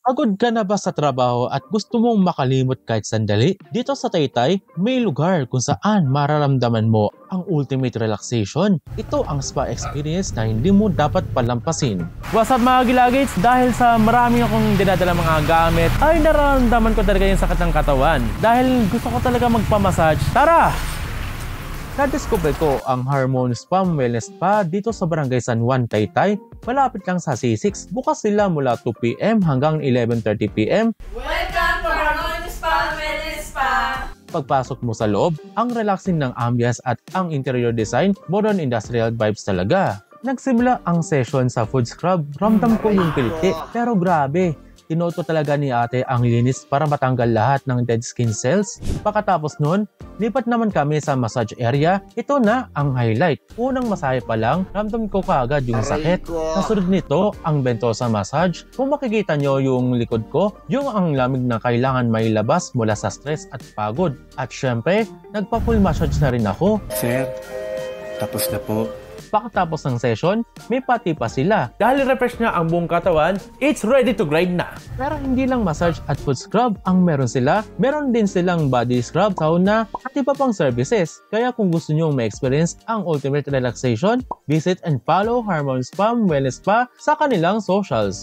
Pagod ka na ba sa trabaho at gusto mong makalimot kahit sandali? Dito sa Taytay, may lugar kung saan mararamdaman mo ang ultimate relaxation. Ito ang spa experience na hindi mo dapat palampasin. What's up mga Gilagits? Dahil sa marami akong dinadala mga gamit, ay nararamdaman ko talaga yung sakit ng katawan. Dahil gusto ko talaga magpamassage. Tara! Na-discover ko ang Harmonious Spa Wellness Spa dito sa Barangay San Juan, Taytay. Malapit lang sa C6. Bukas sila mula 2 PM hanggang 11:30 PM. Welcome to Harmonious Spa Wellness Spa! Pagpasok mo sa loob, ang relaxing ng ambience at ang interior design, modern industrial vibes talaga. Nagsimula ang session sa food scrub. Ramdam ko yung kiliti, pero grabe. Tinoto talaga ni ate ang linis para matanggal lahat ng dead skin cells. Pagkatapos nun, lipat naman kami sa massage area. Ito na ang highlight. Unang masahe pa lang, ramdam ko kaagad yung sakit. Kasunod nito, ang Ventosa massage. Kung makikita nyo yung likod ko, yung ang lamig na kailangan mailabas mula sa stress at pagod. At syempre, nagpa-full massage na rin ako. Sir, tapos na po. Pagkatapos ng session, may pati pa sila. Dahil refresh na ang buong katawan, it's ready to grind na. Pero hindi lang massage at foot scrub ang meron sila. Meron din silang body scrub, sauna, at iba pang services. Kaya kung gusto nyo ma-experience ang ultimate relaxation, visit and follow Harmonious Spa Wellness Spa sa kanilang socials.